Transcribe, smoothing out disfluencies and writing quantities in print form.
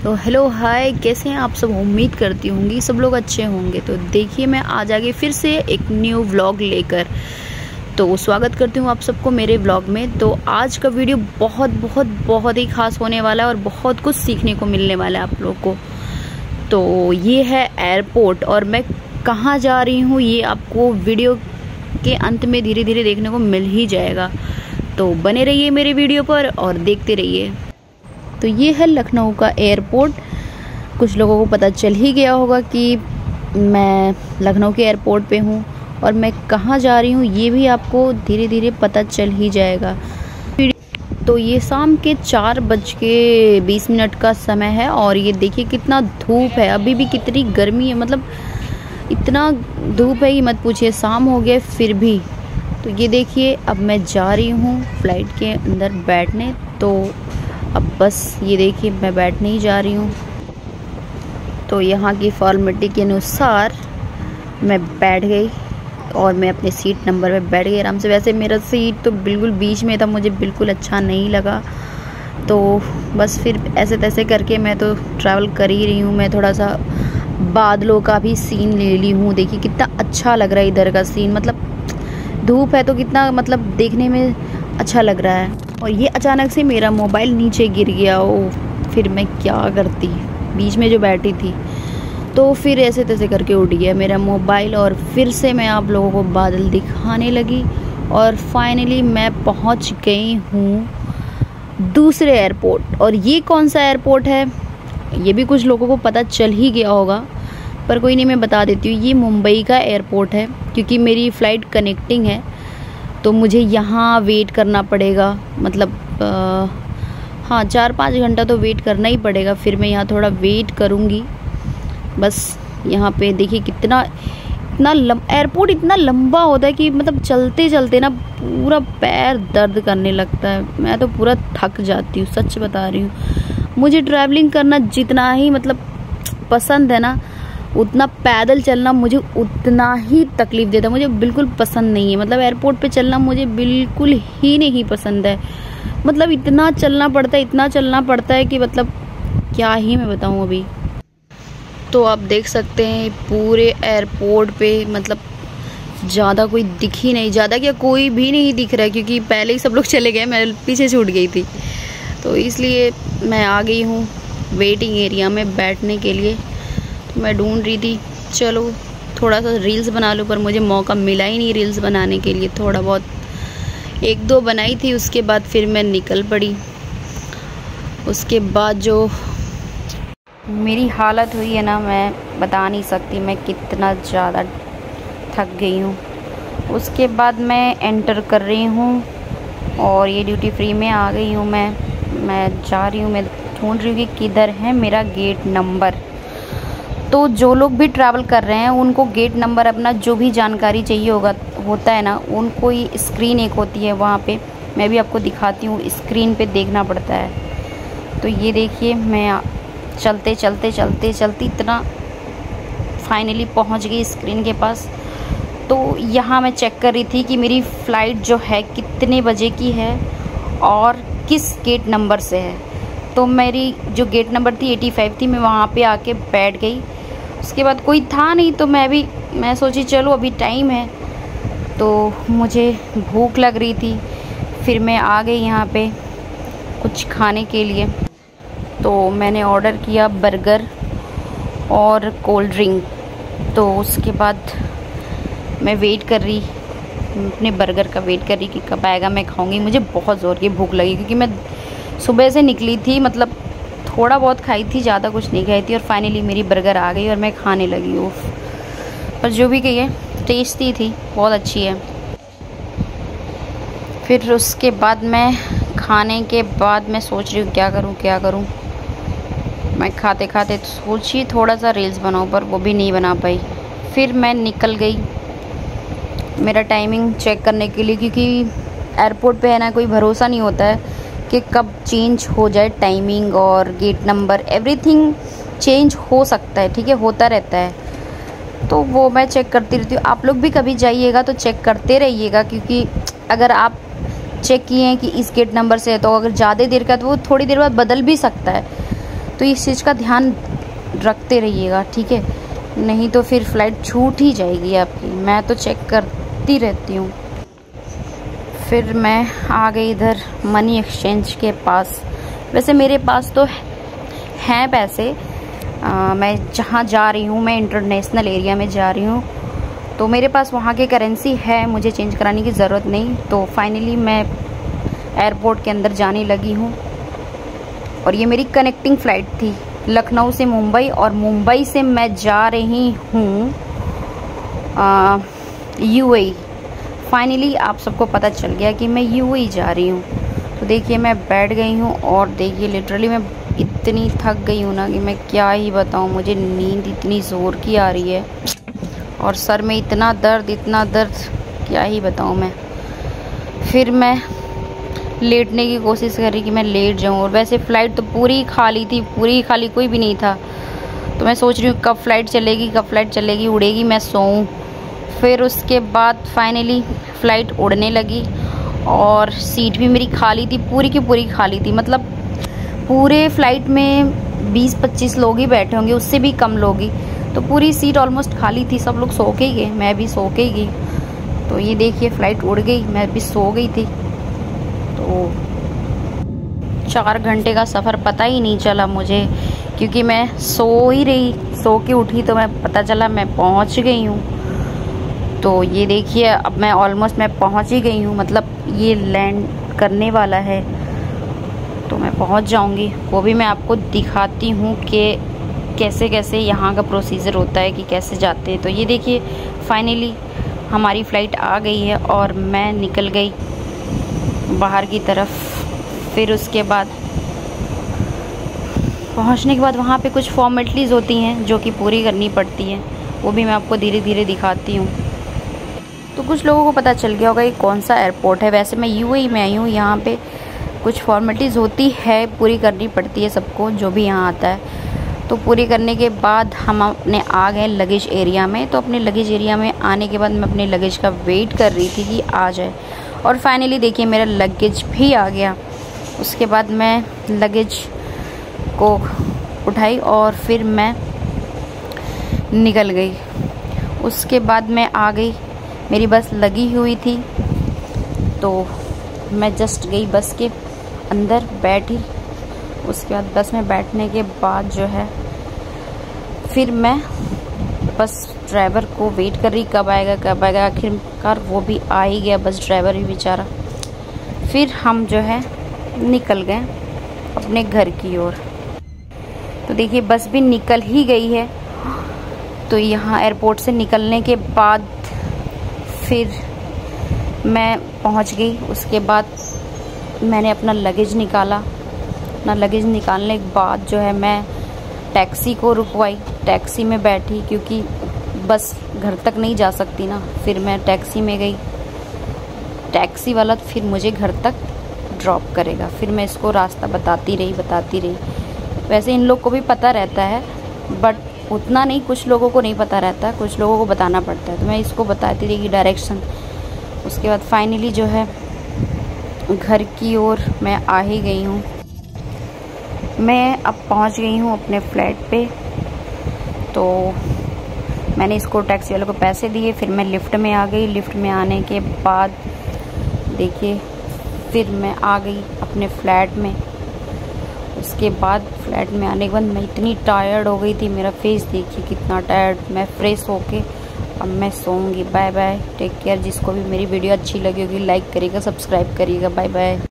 तो hello hi, कैसे हैं आप सब। उम्मीद करती होंगी सब लोग अच्छे होंगे। तो देखिए मैं आज आगे फिर से एक न्यू व्लॉग लेकर तो स्वागत करती हूँ आप सबको मेरे व्लॉग में। तो आज का वीडियो बहुत ही खास होने वाला है और बहुत कुछ सीखने को मिलने वाला है आप लोग को। तो ये है एयरपोर्ट और मैं कहाँ जा रही हूँ ये आपको वीडियो के अंत में धीरे धीरे देखने को मिल ही जाएगा। तो बने रहिए मेरे वीडियो पर और देखते रहिए। तो ये है लखनऊ का एयरपोर्ट। कुछ लोगों को पता चल ही गया होगा कि मैं लखनऊ के एयरपोर्ट पे हूँ और मैं कहाँ जा रही हूँ ये भी आपको धीरे धीरे पता चल ही जाएगा। तो ये शाम के 4:20 का समय है और ये देखिए कितना धूप है, अभी भी कितनी गर्मी है, मतलब इतना धूप है कि मत पूछिए। शाम हो गया फिर भी। तो ये देखिए अब मैं जा रही हूँ फ्लाइट के अंदर बैठने। तो अब बस ये देखिए मैं बैठने ही जा रही हूँ। तो यहाँ की फॉर्मेलिटी के अनुसार मैं बैठ गई और मैं अपने सीट नंबर पे बैठ गई आराम से। वैसे मेरा सीट तो बिल्कुल बीच में था, मुझे बिल्कुल अच्छा नहीं लगा। तो बस फिर ऐसे तैसे करके मैं तो ट्रैवल कर ही रही हूँ। मैं थोड़ा सा बादलों का भी सीन ले ली हूँ। देखिए कितना अच्छा लग रहा है इधर का सीन, मतलब धूप है तो कितना मतलब देखने में अच्छा लग रहा है। और ये अचानक से मेरा मोबाइल नीचे गिर गया। ओ फिर मैं क्या करती, बीच में जो बैठी थी। तो फिर ऐसे तैसे करके उड़ गया मेरा मोबाइल और फिर से मैं आप लोगों को बादल दिखाने लगी। और फाइनली मैं पहुंच गई हूँ दूसरे एयरपोर्ट। और ये कौन सा एयरपोर्ट है ये भी कुछ लोगों को पता चल ही गया होगा, पर कोई नहीं, मैं बता देती हूँ। ये मुंबई का एयरपोर्ट है क्योंकि मेरी फ़्लाइट कनेक्टिंग है तो मुझे यहाँ वेट करना पड़ेगा। मतलब हाँ 4-5 घंटा तो वेट करना ही पड़ेगा। फिर मैं यहाँ थोड़ा वेट करूँगी। बस यहाँ पे देखिए कितना एयरपोर्ट इतना लंबा होता है कि मतलब चलते चलते ना पूरा पैर दर्द करने लगता है। मैं तो पूरा थक जाती हूँ, सच बता रही हूँ। मुझे ट्रैवलिंग करना जितना ही मतलब पसंद है ना, उतना पैदल चलना मुझे उतना ही तकलीफ देता है। मुझे बिल्कुल पसंद नहीं है, मतलब एयरपोर्ट पे चलना मुझे बिल्कुल ही नहीं पसंद है। मतलब इतना चलना पड़ता है कि मतलब क्या ही मैं बताऊँ अभी। तो आप देख सकते हैं पूरे एयरपोर्ट पे मतलब ज़्यादा कोई दिख ही नहीं, ज़्यादा क्या कोई भी नहीं दिख रहा है क्योंकि पहले ही सब लोग चले गए, मैं पीछे छूट गई थी। तो इसलिए मैं आ गई हूँ वेटिंग एरिया में बैठने के लिए। तो मैं ढूंढ रही थी चलो थोड़ा सा रील्स बना लूँ, पर मुझे मौका मिला ही नहीं रील्स बनाने के लिए। थोड़ा बहुत 1-2 बनाई थी, उसके बाद फिर मैं निकल पड़ी। उसके बाद जो मेरी हालत हुई है ना, मैं बता नहीं सकती मैं कितना ज़्यादा थक गई हूँ। उसके बाद मैं एंटर कर रही हूँ और ये ड्यूटी फ्री में आ गई हूँ। मैं जा रही हूँ, मैं ढूंढ रही हूँ कि किधर है मेरा गेट नंबर। तो जो लोग भी ट्रैवल कर रहे हैं उनको गेट नंबर अपना जो भी जानकारी चाहिए होता है ना, उनको ये स्क्रीन एक होती है वहाँ पे, मैं भी आपको दिखाती हूँ, स्क्रीन पे देखना पड़ता है। तो ये देखिए मैं चलते इतना फाइनली पहुँच गई स्क्रीन के पास। तो यहाँ मैं चेक कर रही थी कि मेरी फ़्लाइट जो है कितने बजे की है और किस गेट नंबर से है। तो मेरी जो गेट नंबर थी 85 थी, मैं वहाँ पे आके बैठ गई। उसके बाद कोई था नहीं तो मैं सोची चलो अभी टाइम है। तो मुझे भूख लग रही थी, फिर मैं आ गई यहाँ पे कुछ खाने के लिए। तो मैंने ऑर्डर किया बर्गर और कोल्ड ड्रिंक। तो उसके बाद मैं वेट कर रही, अपने बर्गर का वेट कर रही कि कब आएगा मैं खाऊंगी। मुझे बहुत ज़ोर की भूख लगी क्योंकि मैं सुबह से निकली थी, मतलब थोड़ा बहुत खाई थी, ज़्यादा कुछ नहीं खाई थी। और फाइनली मेरी बर्गर आ गई और मैं खाने लगी हूँ। पर जो भी कहिए टेस्टी थी, बहुत अच्छी है। फिर उसके बाद मैं खाने के बाद मैं सोच रही हूँ क्या करूँ। मैं खाते खाते सोची थोड़ा सा रील्स बनाऊँ, पर वो भी नहीं बना पाई। फिर मैं निकल गई मेरा टाइमिंग चेक करने के लिए, क्योंकि एयरपोर्ट पे है ना कोई भरोसा नहीं होता है कि कब चेंज हो जाए टाइमिंग और गेट नंबर, एवरीथिंग चेंज हो सकता है, ठीक है, होता रहता है। तो वो मैं चेक करती रहती हूँ। आप लोग भी कभी जाइएगा तो चेक करते रहिएगा, क्योंकि अगर आप चेक किए हैं कि इस गेट नंबर से है तो अगर ज़्यादा देर का तो वो थोड़ी देर बाद बदल भी सकता है। तो इस चीज़ का ध्यान रखते रहिएगा, ठीक है, नहीं तो फिर फ़्लाइट छूट ही जाएगी आपकी। मैं तो चेक करती रहती हूँ। फिर मैं आ गई इधर मनी एक्सचेंज के पास। वैसे मेरे पास तो हैं पैसे, मैं जहाँ जा रही हूँ, मैं इंटरनेशनल एरिया में जा रही हूँ, तो मेरे पास वहाँ की करेंसी है, मुझे चेंज कराने की ज़रूरत नहीं। तो फाइनली मैं एयरपोर्ट के अंदर जाने लगी हूँ। और ये मेरी कनेक्टिंग फ़्लाइट थी लखनऊ से मुंबई, और मुंबई से मैं जा रही हूँ यूएई। फाइनली आप सबको पता चल गया कि मैं यूएई जा रही हूँ। तो देखिए मैं बैठ गई हूँ, और देखिए लिटरली मैं इतनी थक गई हूँ ना कि मैं क्या ही बताऊँ। मुझे नींद इतनी ज़ोर की आ रही है, और सर में इतना दर्द, क्या ही बताऊँ मैं। फिर मैं लेटने की कोशिश कर रही कि मैं लेट जाऊँ, और वैसे फ़्लाइट तो पूरी खाली थी, पूरी खाली, कोई भी नहीं था। तो मैं सोच रही हूँ कब फ़्लाइट चलेगी, उड़ेगी, मैं सोऊं। फिर उसके बाद फाइनली फ़्लाइट उड़ने लगी, और सीट भी मेरी खाली थी, पूरी की पूरी खाली थी। मतलब पूरे फ़्लाइट में 20-25 लोग ही बैठे होंगे, उससे भी कम लोग ही। तो पूरी सीट ऑलमोस्ट खाली थी, सब लोग सो के ही गए, मैं भी सो के ही गई। तो ये देखिए फ़्लाइट उड़ गई, मैं भी सो गई थी। तो 4 घंटे का सफ़र पता ही नहीं चला मुझे, क्योंकि मैं सो के उठी तो मैं पता चला मैं पहुंच गई हूँ। तो ये देखिए अब मैं ऑलमोस्ट पहुंच ही गई हूँ, मतलब ये लैंड करने वाला है, तो मैं पहुंच जाऊंगी। वो भी मैं आपको दिखाती हूँ कि कैसे कैसे यहाँ का प्रोसीजर होता है, कि कैसे जाते हैं। तो ये देखिए फाइनली हमारी फ़्लाइट आ गई है, और मैं निकल गई बाहर की तरफ। फिर उसके बाद पहुंचने के बाद वहाँ पे कुछ फॉर्मेलिटीज़ होती हैं जो कि पूरी करनी पड़ती हैं, वो भी मैं आपको धीरे धीरे दिखाती हूँ। तो कुछ लोगों को पता चल गया होगा ये कौन सा एयरपोर्ट है। वैसे मैं यूएई में आई हूँ, यहाँ पे कुछ फॉर्मेलिटीज़ होती है, पूरी करनी पड़ती है सबको जो भी यहाँ आता है। तो पूरी करने के बाद हम अपने आ गए लगेज एरिया में। तो अपने लगेज एरिया में आने के बाद मैं अपने लगेज का वेट कर रही थी कि आ जाए, और फाइनली देखिए मेरा लगेज भी आ गया। उसके बाद मैं लगेज को उठाई और फिर मैं निकल गई। उसके बाद मैं आ गई, मेरी बस लगी हुई थी, तो मैं जस्ट गई बस के अंदर बैठी। उसके बाद बस में बैठने के बाद जो है फिर मैं बस ड्राइवर को वेट कर रही कब आएगा। आखिरकार वो भी आ ही गया, बस ड्राइवर भी बेचारा। फिर हम जो है निकल गए अपने घर की ओर। तो देखिए बस भी निकल ही गई है। तो यहाँ एयरपोर्ट से निकलने के बाद फिर मैं पहुँच गई। उसके बाद मैंने अपना लगेज निकाला। अपना लगेज निकालने के बाद जो है मैं टैक्सी को रुकवाई, टैक्सी में बैठी, क्योंकि बस घर तक नहीं जा सकती ना। फिर मैं टैक्सी में गई, टैक्सी वाला फिर मुझे घर तक ड्रॉप करेगा। फिर मैं इसको रास्ता बताती रही। वैसे इन लोग को भी पता रहता है, बट उतना नहीं, कुछ लोगों को नहीं पता रहता, कुछ लोगों को बताना पड़ता है। तो मैं इसको बताती रही डायरेक्शन। उसके बाद फाइनली जो है घर की ओर मैं आ ही गई हूँ। मैं अब पहुँच गई हूँ अपने फ्लैट पे। तो मैंने इसको टैक्सी वाले को पैसे दिए, फिर मैं लिफ्ट में आ गई। लिफ्ट में आने के बाद देखिए फिर मैं आ गई अपने फ्लैट में। उसके बाद फ्लैट में आने के बाद मैं इतनी टायर्ड हो गई थी, मेरा फेस देखिए कितना टायर्ड। मैं फ्रेश होके अब मैं सोऊंगी। Bye bye, take care. जिसको भी मेरी वीडियो अच्छी लगी होगी लाइक करिएगा, सब्सक्राइब करिएगा। Bye bye.